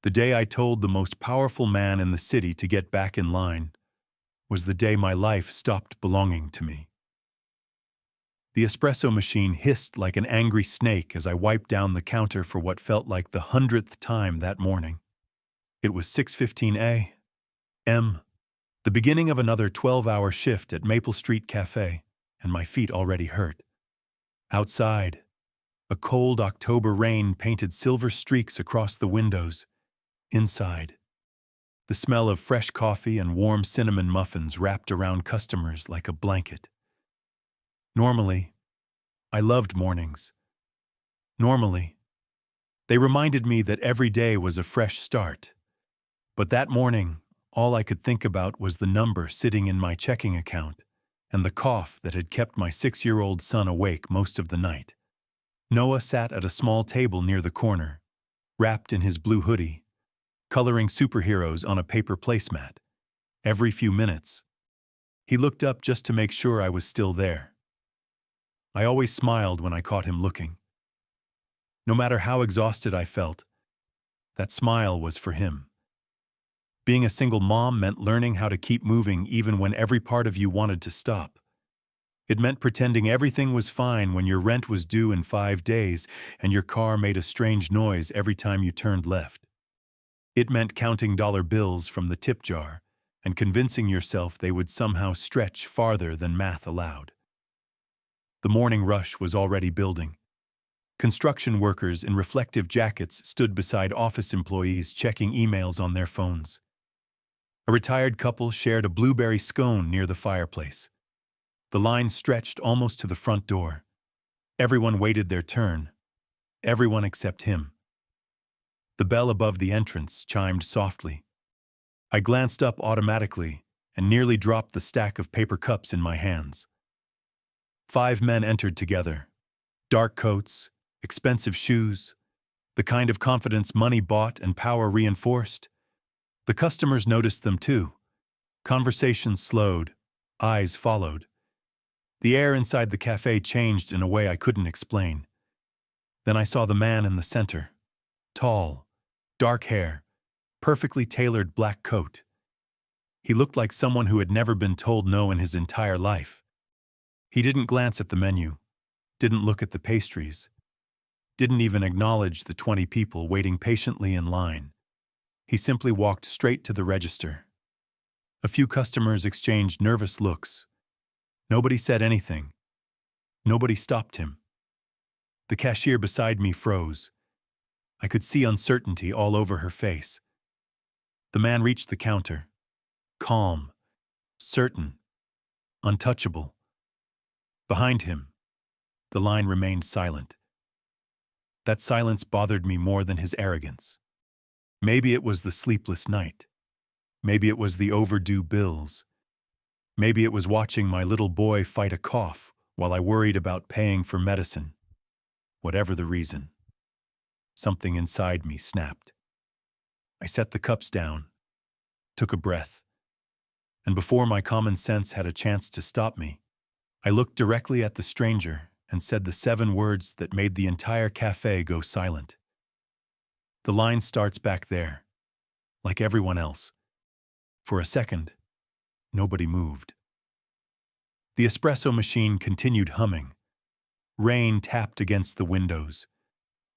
The day I told the most powerful man in the city to get back in line was the day my life stopped belonging to me. The espresso machine hissed like an angry snake as I wiped down the counter for what felt like the 100th time that morning. It was 6:15 a.m., the beginning of another 12-hour shift at Maple Street Cafe, and my feet already hurt. Outside, a cold October rain painted silver streaks across the windows. Inside, the smell of fresh coffee and warm cinnamon muffins wrapped around customers like a blanket. Normally, I loved mornings. Normally, they reminded me that every day was a fresh start. But that morning, all I could think about was the number sitting in my checking account and the cough that had kept my 6-year-old son awake most of the night. Noah sat at a small table near the corner, wrapped in his blue hoodie, coloring superheroes on a paper placemat. Every few minutes, he looked up just to make sure I was still there. I always smiled when I caught him looking. No matter how exhausted I felt, that smile was for him. Being a single mom meant learning how to keep moving even when every part of you wanted to stop. It meant pretending everything was fine when your rent was due in 5 days and your car made a strange noise every time you turned left. It meant counting dollar bills from the tip jar and convincing yourself they would somehow stretch farther than math allowed. The morning rush was already building. Construction workers in reflective jackets stood beside office employees checking emails on their phones. A retired couple shared a blueberry scone near the fireplace. The line stretched almost to the front door. Everyone waited their turn. Everyone except him. The bell above the entrance chimed softly. I glanced up automatically and nearly dropped the stack of paper cups in my hands. 5 men entered together. Dark coats, expensive shoes, the kind of confidence money bought and power reinforced. The customers noticed them too. Conversations slowed, eyes followed. The air inside the cafe changed in a way I couldn't explain. Then I saw the man in the center. Tall, dark hair, perfectly tailored black coat. He looked like someone who had never been told no in his entire life. He didn't glance at the menu, didn't look at the pastries, didn't even acknowledge the 20 people waiting patiently in line. He simply walked straight to the register. A few customers exchanged nervous looks. Nobody said anything. Nobody stopped him. The cashier beside me froze. I could see uncertainty all over her face. The man reached the counter. Calm, certain, untouchable. Behind him, the line remained silent. That silence bothered me more than his arrogance. Maybe it was the sleepless night. Maybe it was the overdue bills. Maybe it was watching my little boy fight a cough while I worried about paying for medicine. Whatever the reason, something inside me snapped. I set the cups down, took a breath, and before my common sense had a chance to stop me, I looked directly at the stranger and said the 7 words that made the entire cafe go silent. The line starts back there, like everyone else. For a second, nobody moved. The espresso machine continued humming. Rain tapped against the windows.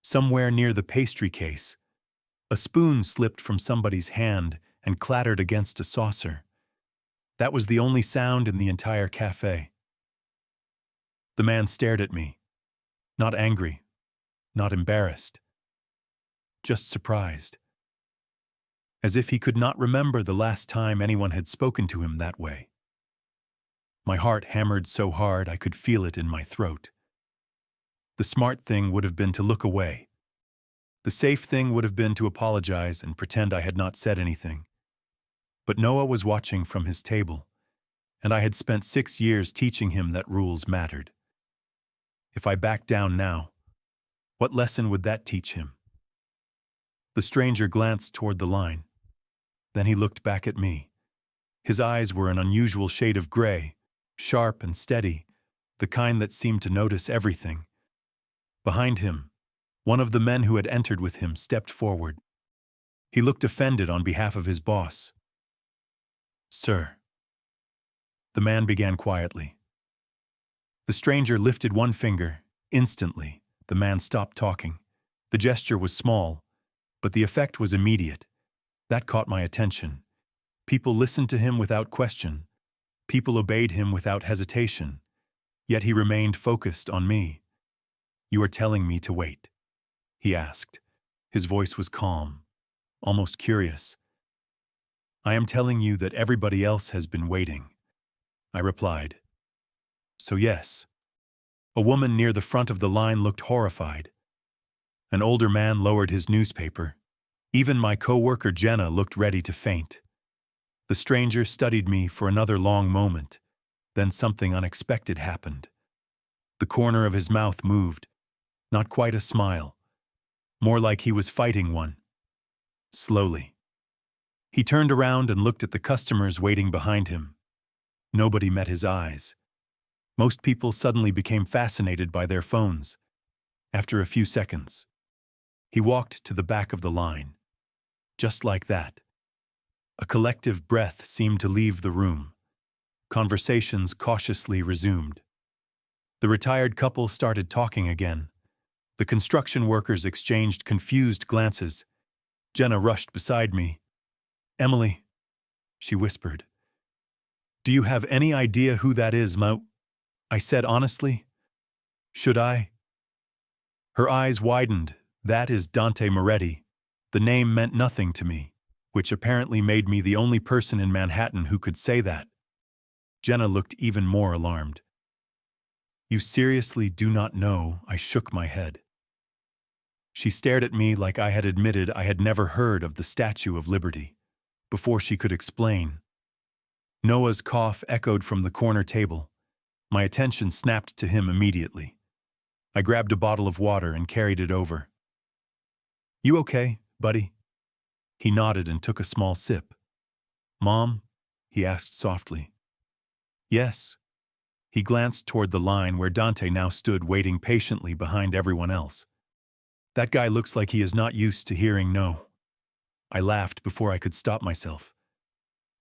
Somewhere near the pastry case, a spoon slipped from somebody's hand and clattered against a saucer. That was the only sound in the entire cafe. The man stared at me, not angry, not embarrassed, just surprised, as if he could not remember the last time anyone had spoken to him that way. My heart hammered so hard I could feel it in my throat. The smart thing would have been to look away. The safe thing would have been to apologize and pretend I had not said anything. But Noah was watching from his table, and I had spent 6 years teaching him that rules mattered. If I backed down now, what lesson would that teach him? The stranger glanced toward the line. Then he looked back at me. His eyes were an unusual shade of gray, sharp and steady, the kind that seemed to notice everything. Behind him, one of the men who had entered with him stepped forward. He looked offended on behalf of his boss. "Sir," the man began quietly. The stranger lifted one finger. Instantly, the man stopped talking. The gesture was small, but the effect was immediate. That caught my attention. People listened to him without question. People obeyed him without hesitation. Yet he remained focused on me. "You are telling me to wait?" he asked. His voice was calm, almost curious. "I am telling you that everybody else has been waiting," I replied. "So yes." A woman near the front of the line looked horrified. An older man lowered his newspaper. Even my co-worker Jenna looked ready to faint. The stranger studied me for another long moment. Then something unexpected happened. The corner of his mouth moved. Not quite a smile. More like he was fighting one. Slowly. He turned around and looked at the customers waiting behind him. Nobody met his eyes. Most people suddenly became fascinated by their phones. After a few seconds, he walked to the back of the line. Just like that. A collective breath seemed to leave the room. Conversations cautiously resumed. The retired couple started talking again. The construction workers exchanged confused glances. Jenna rushed beside me. "Emily," she whispered. "Do you have any idea who that is, Mo?" I said honestly. "Should I?" Her eyes widened. "That is Dante Moretti." The name meant nothing to me, which apparently made me the only person in Manhattan who could say that. Jenna looked even more alarmed. "You seriously do not know?" I shook my head. She stared at me like I had admitted I had never heard of the Statue of Liberty. Before she could explain, Noah's cough echoed from the corner table. My attention snapped to him immediately. I grabbed a bottle of water and carried it over. "You okay, buddy?" He nodded and took a small sip. "Mom?" he asked softly. "Yes." He glanced toward the line where Dante now stood waiting patiently behind everyone else. "That guy looks like he is not used to hearing no." I laughed before I could stop myself.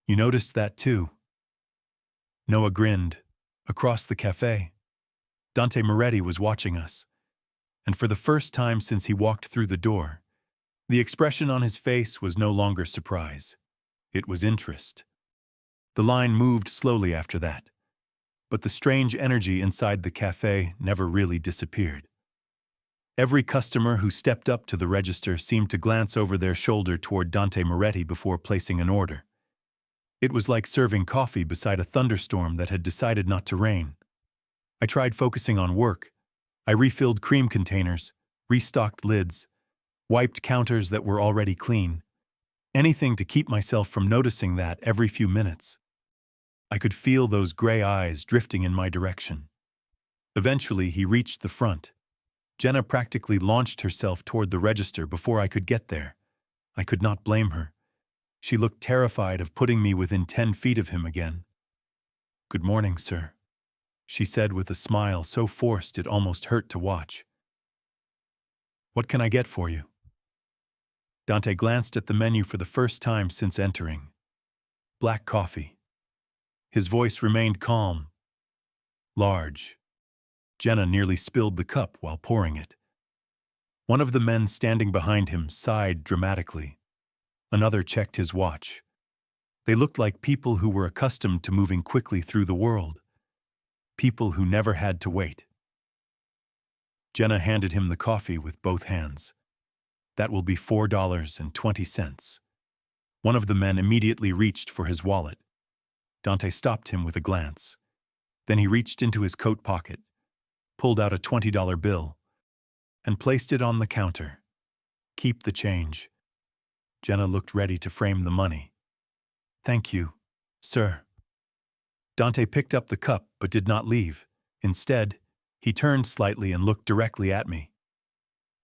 "You noticed that too?" Noah grinned. Across the cafe, Dante Moretti was watching us. And for the first time since he walked through the door, the expression on his face was no longer surprise. It was interest. The line moved slowly after that, but the strange energy inside the cafe never really disappeared. Every customer who stepped up to the register seemed to glance over their shoulder toward Dante Moretti before placing an order. It was like serving coffee beside a thunderstorm that had decided not to rain. I tried focusing on work. I refilled cream containers, restocked lids, wiped counters that were already clean. Anything to keep myself from noticing that every few minutes. I could feel those gray eyes drifting in my direction. Eventually, he reached the front. Jenna practically launched herself toward the register before I could get there. I could not blame her. She looked terrified of putting me within 10 feet of him again. "Good morning, sir," she said with a smile so forced it almost hurt to watch. "What can I get for you?" Dante glanced at the menu for the first time since entering. "Black coffee." His voice remained calm. "Large." Jenna nearly spilled the cup while pouring it. One of the men standing behind him sighed dramatically. Another checked his watch. They looked like people who were accustomed to moving quickly through the world. People who never had to wait. Jenna handed him the coffee with both hands. "That will be $4.20. One of the men immediately reached for his wallet. Dante stopped him with a glance. Then he reached into his coat pocket, pulled out a $20 bill, and placed it on the counter. "Keep the change." Jenna looked ready to frame the money. "Thank you, sir." Dante picked up the cup but did not leave. Instead, he turned slightly and looked directly at me.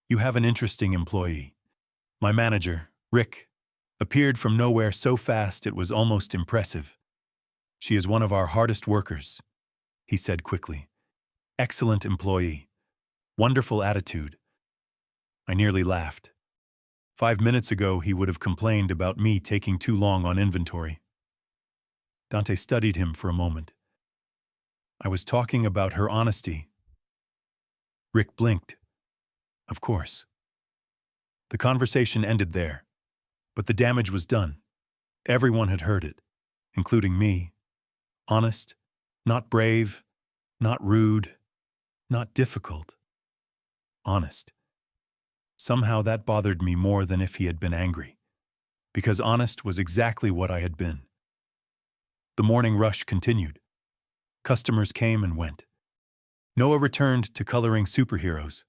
"You have an interesting employee. My manager, Rick, appeared from nowhere so fast it was almost impressive. She is one of our hardest workers," he said quickly. "Excellent employee. Wonderful attitude." I nearly laughed. 5 minutes ago, he would have complained about me taking too long on inventory. Dante studied him for a moment. I was talking about her honesty. Rick blinked. Of course. The conversation ended there, but the damage was done. Everyone had heard it, including me. Honest, not brave, not rude, not difficult. Honest. Somehow that bothered me more than if he had been angry, because honest was exactly what I had been. The morning rush continued. Customers came and went. Noah returned to coloring superheroes.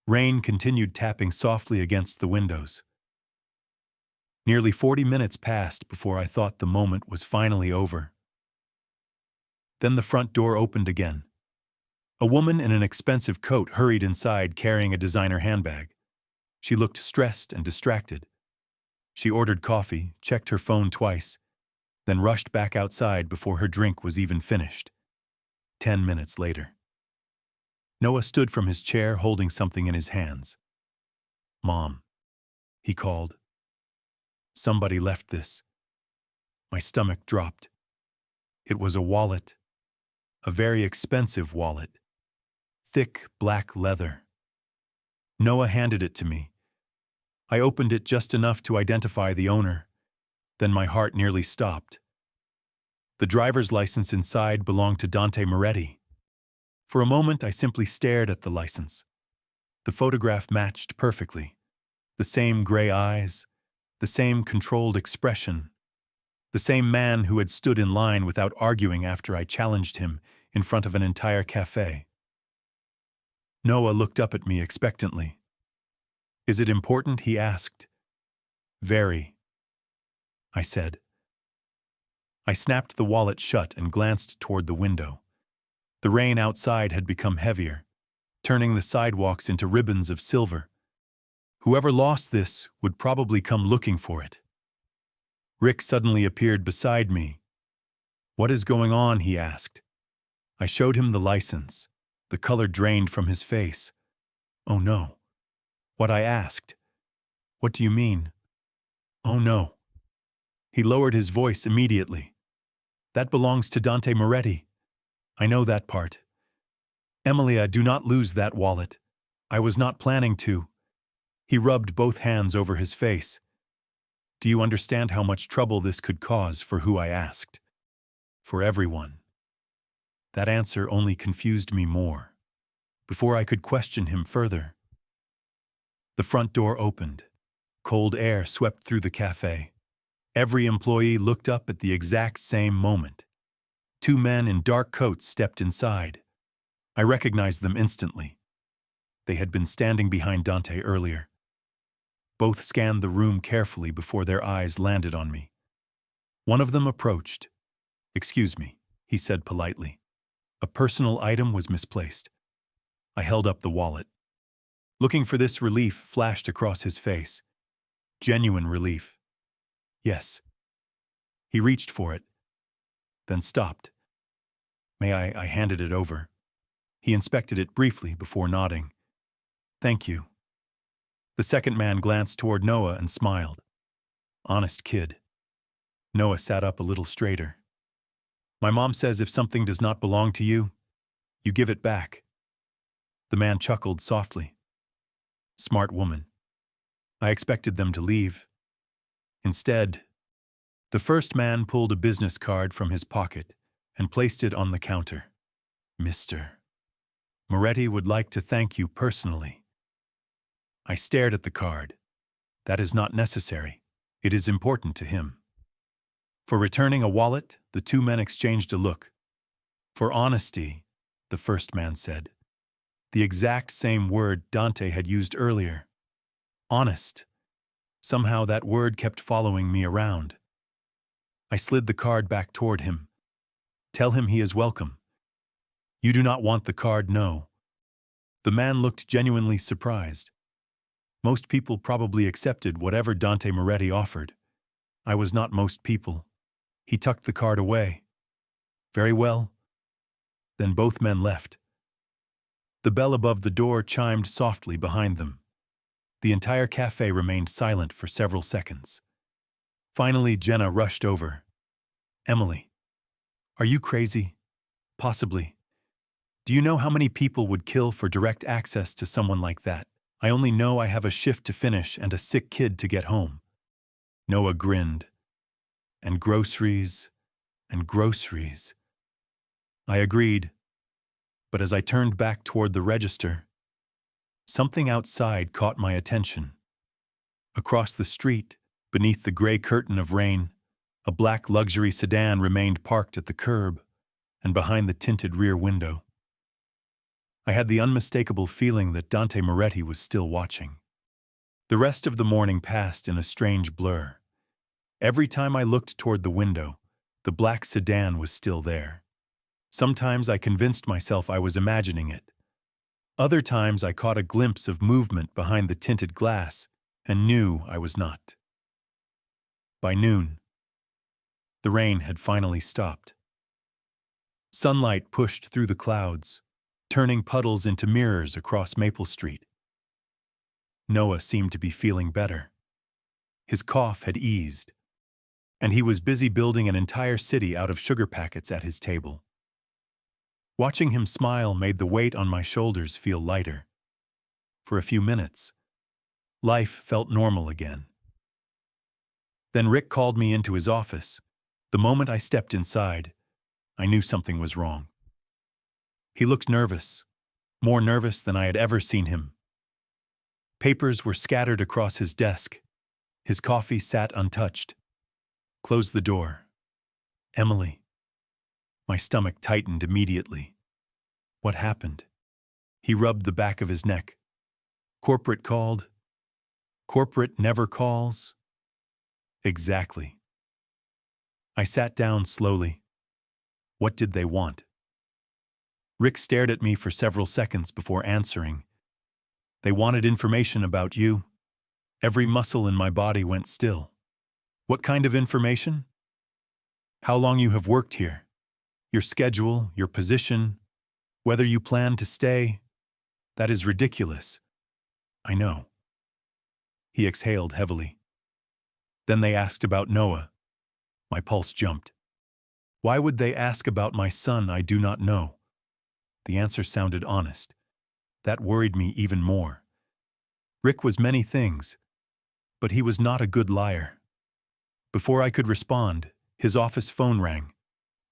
Rain continued tapping softly against the windows. Nearly 40 minutes passed before I thought the moment was finally over. Then the front door opened again. A woman in an expensive coat hurried inside carrying a designer handbag. She looked stressed and distracted. She ordered coffee, checked her phone twice, then rushed back outside before her drink was even finished. 10 minutes later. Noah stood from his chair holding something in his hands. "Mom," he called. "Somebody left this." My stomach dropped. It was a wallet. A very expensive wallet. Thick black leather. Noah handed it to me. I opened it just enough to identify the owner. Then my heart nearly stopped. The driver's license inside belonged to Dante Moretti. For a moment, I simply stared at the license. The photograph matched perfectly. The same gray eyes, the same controlled expression, the same man who had stood in line without arguing after I challenged him in front of an entire cafe. Noah looked up at me expectantly. "Is it important?" he asked. "Very," I said. I snapped the wallet shut and glanced toward the window. The rain outside had become heavier, turning the sidewalks into ribbons of silver. Whoever lost this would probably come looking for it. Rick suddenly appeared beside me. "What is going on?" he asked. I showed him the license. The color drained from his face. "Oh no." What I asked. "What do you mean?" "Oh no." He lowered his voice immediately. "That belongs to Dante Moretti. I know that part. Emilia, do not lose that wallet. I was not planning to." He rubbed both hands over his face. "Do you understand how much trouble this could cause for who I asked? For everyone." That answer only confused me more. Before I could question him further, the front door opened. Cold air swept through the cafe. Every employee looked up at the exact same moment. 2 men in dark coats stepped inside. I recognized them instantly. They had been standing behind Dante earlier. Both scanned the room carefully before their eyes landed on me. One of them approached. "Excuse me," he said politely. A personal item was misplaced. I held up the wallet. Looking for this, relief flashed across his face. Genuine relief. "Yes." He reached for it, then stopped. "May I handed it over." He inspected it briefly before nodding. "Thank you." The second man glanced toward Noah and smiled. "Honest kid." Noah sat up a little straighter. "My mom says if something does not belong to you, you give it back." The man chuckled softly. Smart woman. I expected them to leave. Instead, the first man pulled a business card from his pocket and placed it on the counter. "Mr. Moretti would like to thank you personally." I stared at the card. That is not necessary. It is important to him. For returning a wallet, the 2 men exchanged a look. For honesty, the first man said. The exact same word Dante had used earlier. Honest. Somehow that word kept following me around. I slid the card back toward him. "Tell him he is welcome." "You do not want the card, no." The man looked genuinely surprised. Most people probably accepted whatever Dante Moretti offered. I was not most people. He tucked the card away. "Very well." Then both men left. The bell above the door chimed softly behind them. The entire cafe remained silent for several seconds. Finally, Jenna rushed over. "Emily, are you crazy? Possibly. Do you know how many people would kill for direct access to someone like that? I only know I have a shift to finish and a sick kid to get home." Noah grinned. "And groceries, and groceries." I agreed, but as I turned back toward the register, something outside caught my attention. Across the street, beneath the gray curtain of rain, a black luxury sedan remained parked at the curb and behind the tinted rear window. I had the unmistakable feeling that Dante Moretti was still watching. The rest of the morning passed in a strange blur. Every time I looked toward the window, the black sedan was still there. Sometimes I convinced myself I was imagining it. Other times I caught a glimpse of movement behind the tinted glass and knew I was not. By noon, the rain had finally stopped. Sunlight pushed through the clouds, turning puddles into mirrors across Maple Street. Noah seemed to be feeling better. His cough had eased, and he was busy building an entire city out of sugar packets at his table. Watching him smile made the weight on my shoulders feel lighter. For a few minutes, life felt normal again. Then Rick called me into his office. The moment I stepped inside, I knew something was wrong. He looked nervous, more nervous than I had ever seen him. Papers were scattered across his desk. His coffee sat untouched. "Close the door. Emily." My stomach tightened immediately. What happened? He rubbed the back of his neck. "Corporate called. Corporate never calls." Exactly. I sat down slowly. What did they want? Rick stared at me for several seconds before answering. "They wanted information about you." Every muscle in my body went still. "What kind of information?" "How long you have worked here. Your schedule, your position, whether you plan to stay." "That is ridiculous." "I know." He exhaled heavily. Then they asked about Noah. My pulse jumped. Why would they ask about my son I do not know? The answer sounded honest. That worried me even more. Rick was many things, but he was not a good liar. Before I could respond, his office phone rang.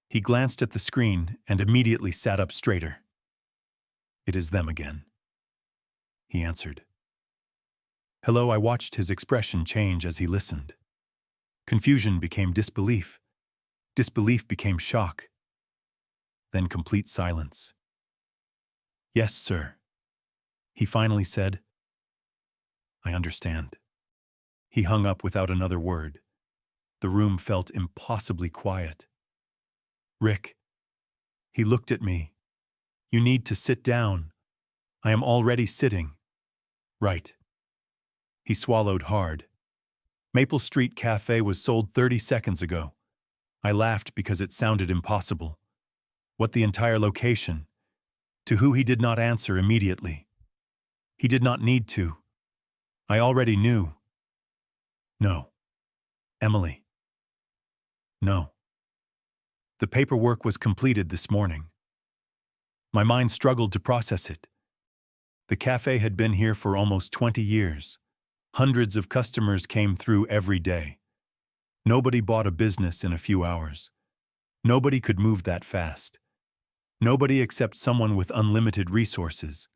He glanced at the screen and immediately sat up straighter. "It is them again," he answered. "Hello." I watched his expression change as he listened. Confusion became disbelief. Disbelief became shock. Then complete silence. "Yes, sir," he finally said. "I understand." He hung up without another word. The room felt impossibly quiet. "Rick." He looked at me. "You need to sit down." "I am already sitting." "Right." He swallowed hard. Maple Street Cafe was sold 30 seconds ago. I laughed because it sounded impossible. What, the entire location? To who he did not answer immediately. He did not need to. I already knew. "No. Emily." "No." The paperwork was completed this morning. My mind struggled to process it. The cafe had been here for almost 20 years. Hundreds of customers came through every day. Nobody bought a business in a few hours. Nobody could move that fast. Nobody except someone with unlimited resources.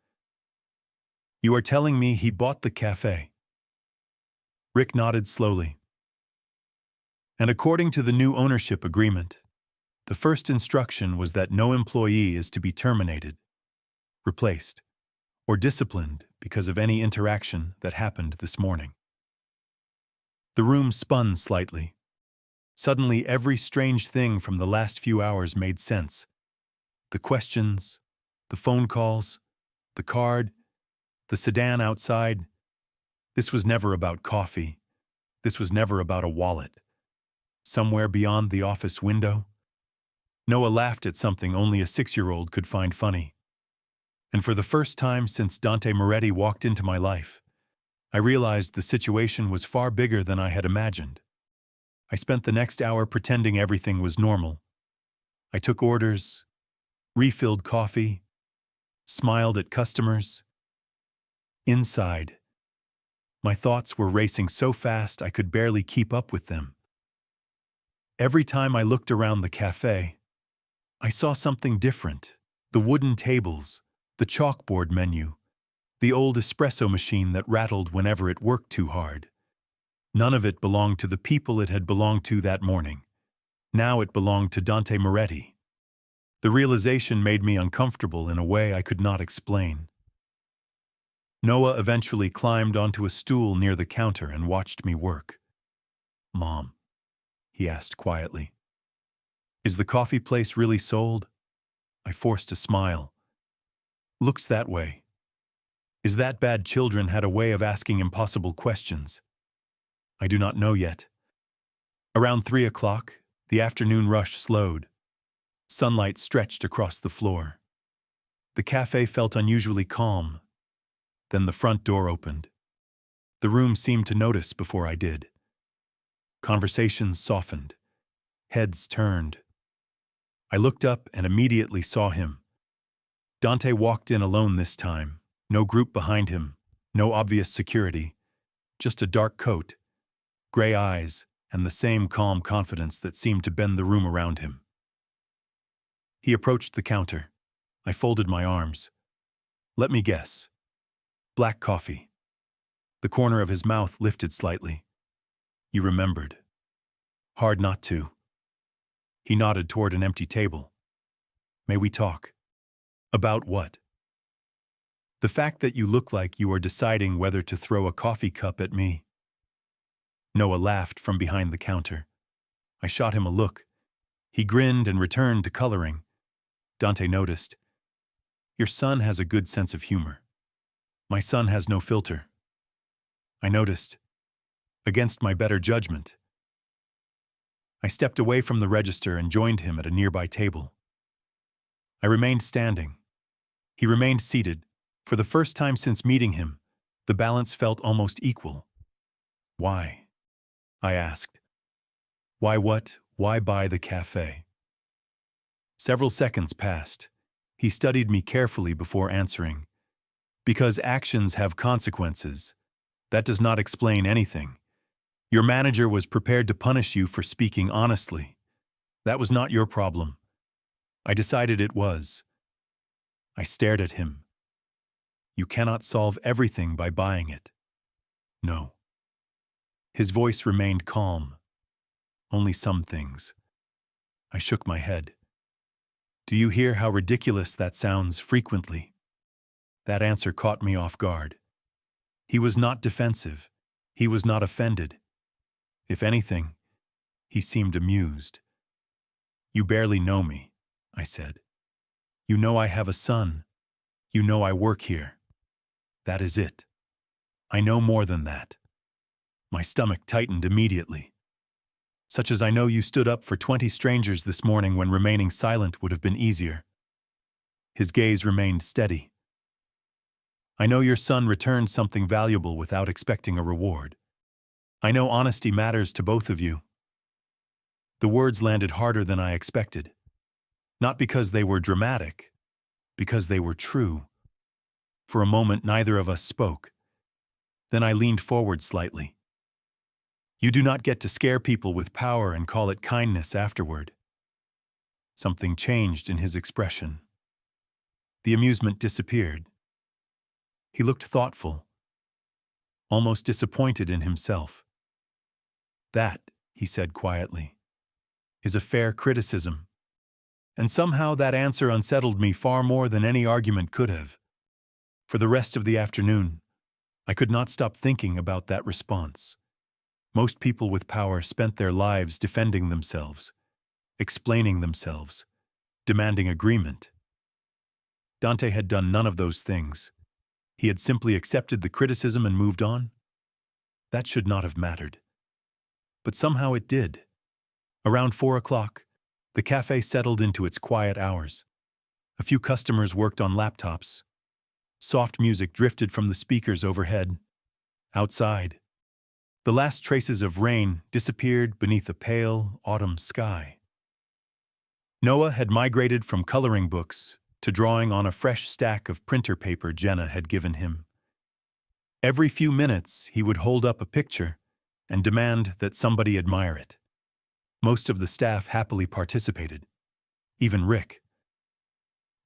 "You are telling me he bought the cafe?" Rick nodded slowly. "And according to the new ownership agreement, the first instruction was that no employee is to be terminated, replaced, or disciplined because of any interaction that happened this morning." The room spun slightly. Suddenly, every strange thing from the last few hours made sense. The questions, the phone calls, the card, the sedan outside. This was never about coffee. This was never about a wallet. Somewhere beyond the office window, Noah laughed at something only a 6-year-old could find funny. And for the first time since Dante Moretti walked into my life, I realized the situation was far bigger than I had imagined. I spent the next hour pretending everything was normal. I took orders, refilled coffee, smiled at customers. Inside, my thoughts were racing so fast I could barely keep up with them. Every time I looked around the cafe, I saw something different. The wooden tables, the chalkboard menu, the old espresso machine that rattled whenever it worked too hard. None of it belonged to the people it had belonged to that morning. Now it belonged to Dante Moretti. The realization made me uncomfortable in a way I could not explain. Noah eventually climbed onto a stool near the counter and watched me work. "Mom," he asked quietly, "is the coffee place really sold?" I forced a smile. "Looks that way. Is that bad children had a way of asking impossible questions? I do not know yet." Around 3 o'clock, the afternoon rush slowed. Sunlight stretched across the floor. The cafe felt unusually calm. Then the front door opened. The room seemed to notice before I did. Conversations softened. Heads turned. I looked up and immediately saw him. Dante walked in alone this time. No group behind him, no obvious security. Just a dark coat, gray eyes, and the same calm confidence that seemed to bend the room around him. He approached the counter. I folded my arms. "Let me guess. Black coffee." The corner of his mouth lifted slightly. "You remembered. Hard not to." He nodded toward an empty table. "May we talk?" "About what?" "The fact that you look like you are deciding whether to throw a coffee cup at me." Noah laughed from behind the counter. I shot him a look. He grinned and returned to coloring. Dante noticed. "Your son has a good sense of humor. My son has no filter." I noticed. Against my better judgment. I stepped away from the register and joined him at a nearby table. I remained standing. He remained seated. For the first time since meeting him, the balance felt almost equal. "Why?" I asked. "Why what? Why buy the cafe?" Several seconds passed. He studied me carefully before answering. "Because actions have consequences. That does not explain anything. Your manager was prepared to punish you for speaking honestly. That was not your problem. I decided it was." I stared at him. "You cannot solve everything by buying it." "No." His voice remained calm. "Only some things." I shook my head. "Do you hear how ridiculous that sounds frequently?" That answer caught me off guard. He was not defensive. He was not offended. If anything, he seemed amused. "You barely know me," I said. "You know I have a son. You know I work here. That is it. I know more than that." My stomach tightened immediately. "Such as I know you stood up for 20 strangers this morning when remaining silent would have been easier." His gaze remained steady. "I know your son returned something valuable without expecting a reward. I know honesty matters to both of you." The words landed harder than I expected. Not because they were dramatic, because they were true. For a moment, neither of us spoke. Then I leaned forward slightly. "You do not get to scare people with power and call it kindness afterward." Something changed in his expression. The amusement disappeared. He looked thoughtful, almost disappointed in himself. "That," he said quietly, "is a fair criticism." And somehow that answer unsettled me far more than any argument could have. For the rest of the afternoon, I could not stop thinking about that response. Most people with power spent their lives defending themselves, explaining themselves, demanding agreement. Dante had done none of those things. He had simply accepted the criticism and moved on. That should not have mattered. But somehow it did. Around 4 o'clock, the cafe settled into its quiet hours. A few customers worked on laptops. Soft music drifted from the speakers overhead. Outside, the last traces of rain disappeared beneath a pale autumn sky. Noah had migrated from coloring books to drawing on a fresh stack of printer paper Jenna had given him. Every few minutes, he would hold up a picture and demand that somebody admire it. Most of the staff happily participated, even Rick.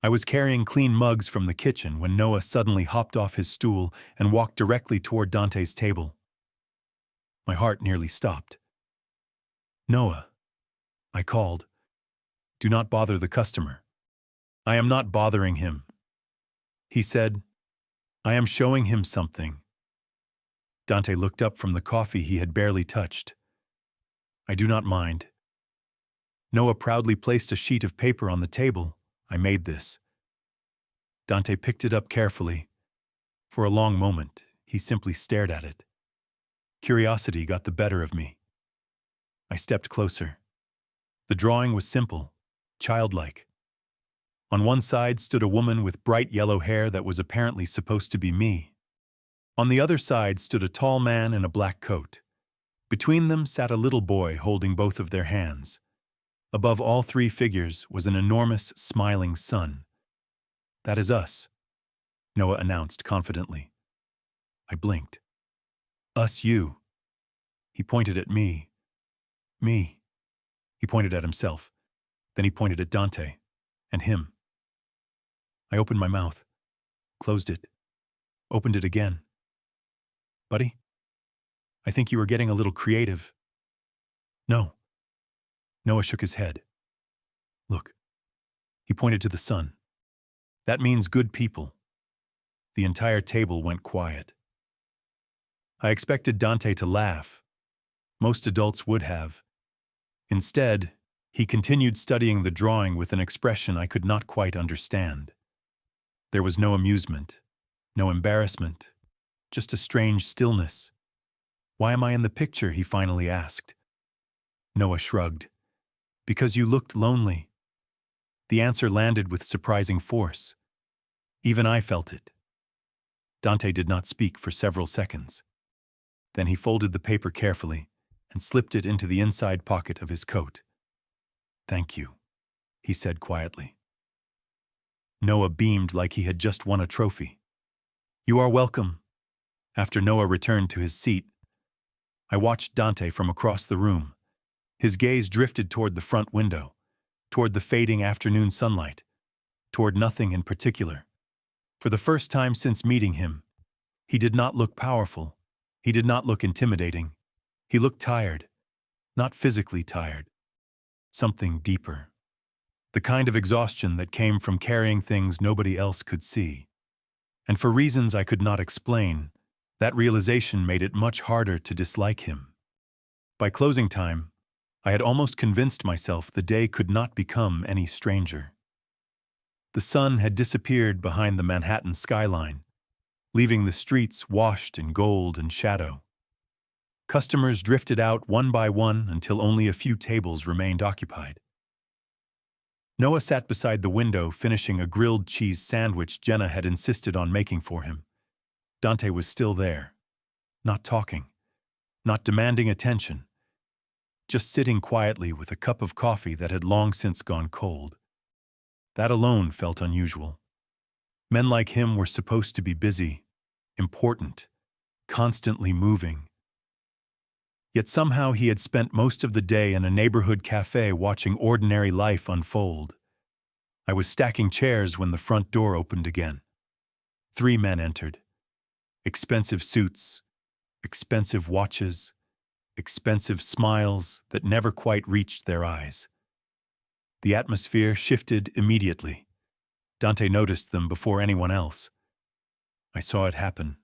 I was carrying clean mugs from the kitchen when Noah suddenly hopped off his stool and walked directly toward Dante's table. My heart nearly stopped. "Noah," I called, "do not bother the customer." "I am not bothering him," he said. "I am showing him something." Dante looked up from the coffee he had barely touched. "I do not mind." Noah proudly placed a sheet of paper on the table. "I made this." Dante picked it up carefully. For a long moment, he simply stared at it. Curiosity got the better of me. I stepped closer. The drawing was simple, childlike. On one side stood a woman with bright yellow hair that was apparently supposed to be me. On the other side stood a tall man in a black coat. Between them sat a little boy holding both of their hands. Above all three figures was an enormous, smiling sun. "That is us," Noah announced confidently. I blinked. "Us, you." He pointed at me. "Me." He pointed at himself. Then he pointed at Dante. And him. I opened my mouth, closed it, opened it again. "Buddy, I think you are getting a little creative." "No." Noah shook his head. "Look." He pointed to the sun. "That means good people." The entire table went quiet. I expected Dante to laugh. Most adults would have. Instead, he continued studying the drawing with an expression I could not quite understand. There was no amusement, no embarrassment, just a strange stillness. "Why am I in the picture?" he finally asked. Noah shrugged. "Because you looked lonely." The answer landed with surprising force. Even I felt it. Dante did not speak for several seconds. Then he folded the paper carefully and slipped it into the inside pocket of his coat. "Thank you," he said quietly. Noah beamed like he had just won a trophy. "You are welcome." After Noah returned to his seat, I watched Dante from across the room. His gaze drifted toward the front window, toward the fading afternoon sunlight, toward nothing in particular. For the first time since meeting him, he did not look powerful. He did not look intimidating. He looked tired, not physically tired. Something deeper. The kind of exhaustion that came from carrying things nobody else could see. And for reasons I could not explain, that realization made it much harder to dislike him. By closing time, I had almost convinced myself the day could not become any stranger. The sun had disappeared behind the Manhattan skyline, leaving the streets washed in gold and shadow. Customers drifted out one by one until only a few tables remained occupied. Noah sat beside the window finishing a grilled cheese sandwich Jenna had insisted on making for him. Dante was still there, not talking, not demanding attention, just sitting quietly with a cup of coffee that had long since gone cold. That alone felt unusual. Men like him were supposed to be busy, important, constantly moving. Yet somehow he had spent most of the day in a neighborhood cafe watching ordinary life unfold. I was stacking chairs when the front door opened again. 3 men entered. Expensive suits, expensive watches, expensive smiles that never quite reached their eyes. The atmosphere shifted immediately. Dante noticed them before anyone else. I saw it happen.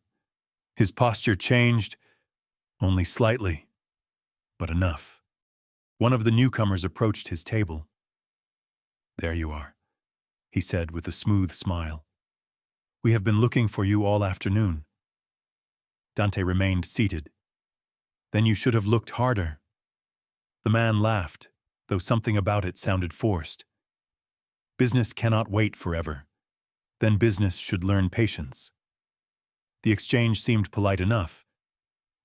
His posture changed, only slightly, but enough. One of the newcomers approached his table. "There you are," he said with a smooth smile. "We have been looking for you all afternoon." Dante remained seated. "Then you should have looked harder." The man laughed, though something about it sounded forced. "Business cannot wait forever. Then business should learn patience." The exchange seemed polite enough,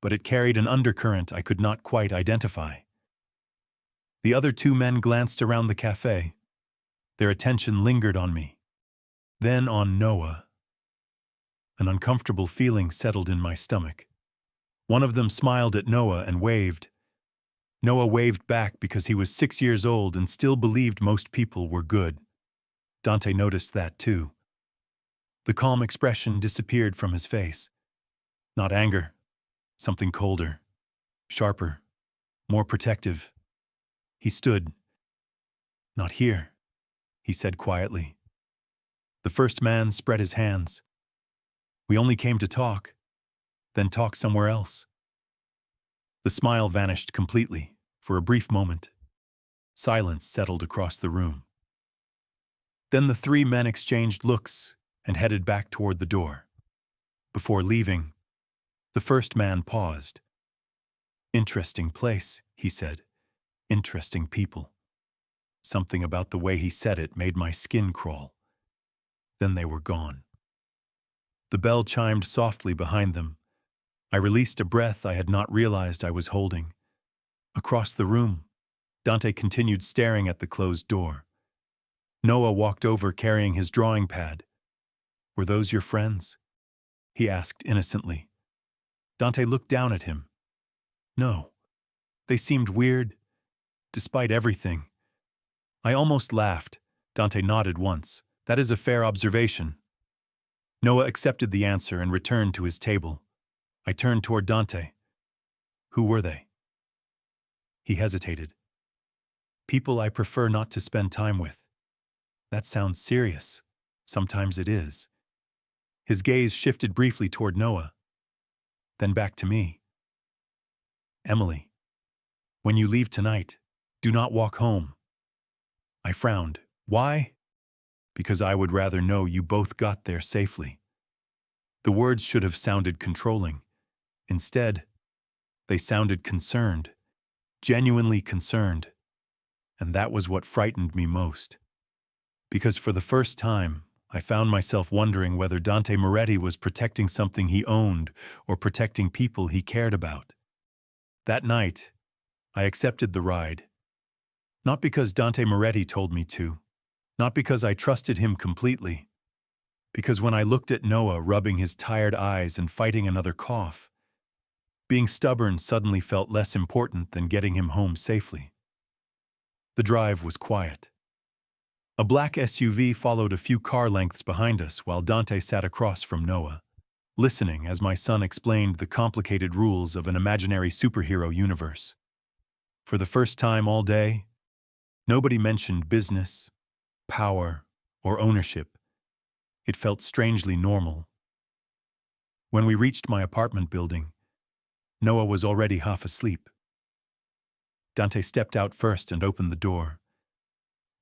but it carried an undercurrent I could not quite identify. The other two men glanced around the cafe. Their attention lingered on me, then on Noah. An uncomfortable feeling settled in my stomach. One of them smiled at Noah and waved. Noah waved back because he was 6 years old and still believed most people were good. Dante noticed that too. The calm expression disappeared from his face. Not anger, something colder, sharper, more protective. He stood. "Not here," he said quietly. The first man spread his hands. "We only came to talk, then talk somewhere else." The smile vanished completely for a brief moment. Silence settled across the room. Then the three men exchanged looks and headed back toward the door. Before leaving, the first man paused. "Interesting place," he said. "Interesting people." Something about the way he said it made my skin crawl. Then they were gone. The bell chimed softly behind them. I released a breath I had not realized I was holding. Across the room, Dante continued staring at the closed door. Noah walked over carrying his drawing pad. "Were those your friends?" he asked innocently. Dante looked down at him. "No. They seemed weird, despite everything." I almost laughed. Dante nodded once. "That is a fair observation." Noah accepted the answer and returned to his table. I turned toward Dante. "Who were they?" He hesitated. "People I prefer not to spend time with." That sounds serious. Sometimes it is. His gaze shifted briefly toward Noah, then back to me. "Emily, when you leave tonight, do not walk home." I frowned. "Why?" "Because I would rather know you both got there safely." The words should have sounded controlling. Instead, they sounded concerned, genuinely concerned. And that was what frightened me most. Because for the first time, I found myself wondering whether Dante Moretti was protecting something he owned or protecting people he cared about. That night, I accepted the ride. Not because Dante Moretti told me to, not because I trusted him completely, because when I looked at Noah rubbing his tired eyes and fighting another cough, being stubborn suddenly felt less important than getting him home safely. The drive was quiet. A black SUV followed a few car lengths behind us while Dante sat across from Noah, listening as my son explained the complicated rules of an imaginary superhero universe. For the first time all day, nobody mentioned business, power, or ownership. It felt strangely normal. When we reached my apartment building, Noah was already half asleep. Dante stepped out first and opened the door.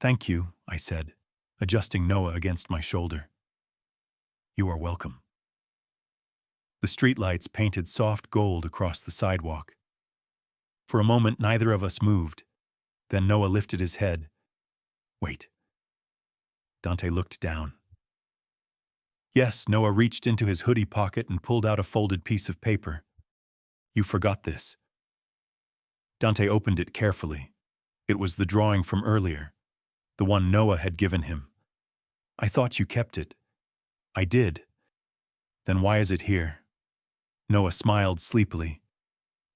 "Thank you," I said, adjusting Noah against my shoulder. "You are welcome." The streetlights painted soft gold across the sidewalk. For a moment, neither of us moved. Then Noah lifted his head. "Wait." Dante looked down. Yes, Noah reached into his hoodie pocket and pulled out a folded piece of paper. "You forgot this." Dante opened it carefully. It was the drawing from earlier, the one Noah had given him. "I thought you kept it." "I did." "Then why is it here?" Noah smiled sleepily.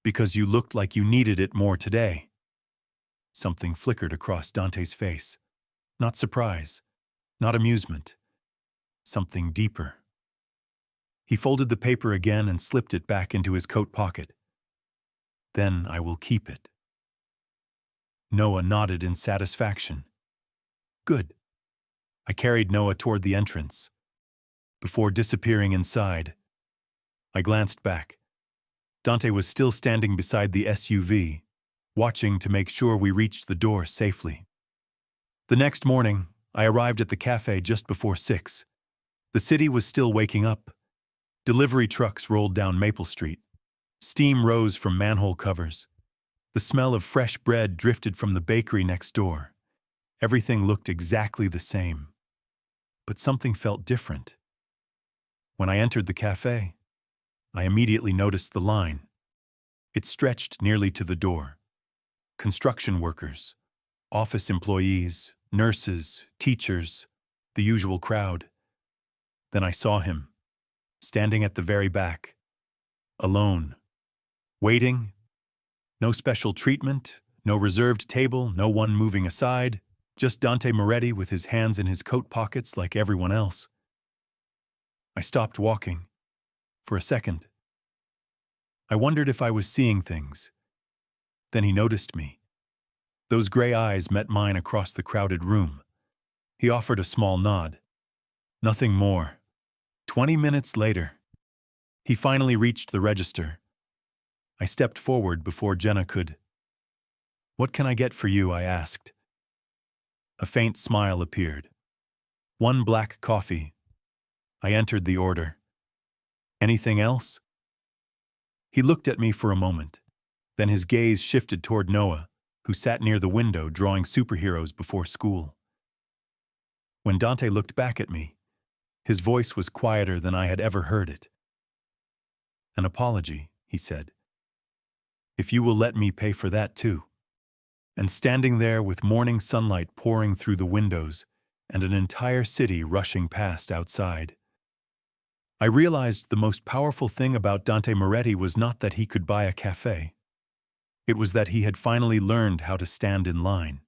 "Because you looked like you needed it more today." Something flickered across Dante's face. Not surprise, not amusement. Something deeper. He folded the paper again and slipped it back into his coat pocket. "Then I will keep it." Noah nodded in satisfaction. "Good." I carried Noah toward the entrance. Before disappearing inside, I glanced back. Dante was still standing beside the SUV, watching to make sure we reached the door safely. The next morning, I arrived at the cafe just before 6. The city was still waking up. Delivery trucks rolled down Maple Street. Steam rose from manhole covers. The smell of fresh bread drifted from the bakery next door. Everything looked exactly the same. But something felt different. When I entered the cafe, I immediately noticed the line. It stretched nearly to the door. Construction workers, office employees, nurses, teachers, the usual crowd. Then I saw him, standing at the very back, alone, waiting. No special treatment, no reserved table, no one moving aside, just Dante Moretti with his hands in his coat pockets like everyone else. I stopped walking. For a second. I wondered if I was seeing things. Then he noticed me. Those gray eyes met mine across the crowded room. He offered a small nod. Nothing more. 20 minutes later, he finally reached the register. I stepped forward before Jenna could. "What can I get for you?" I asked. A faint smile appeared. "1 black coffee." I entered the order. "Anything else?" He looked at me for a moment. Then his gaze shifted toward Noah, who sat near the window drawing superheroes before school. When Dante looked back at me, his voice was quieter than I had ever heard it. "An apology," he said. "If you will let me pay for that too." And standing there with morning sunlight pouring through the windows and an entire city rushing past outside, I realized the most powerful thing about Dante Moretti was not that he could buy a cafe. It was that he had finally learned how to stand in line.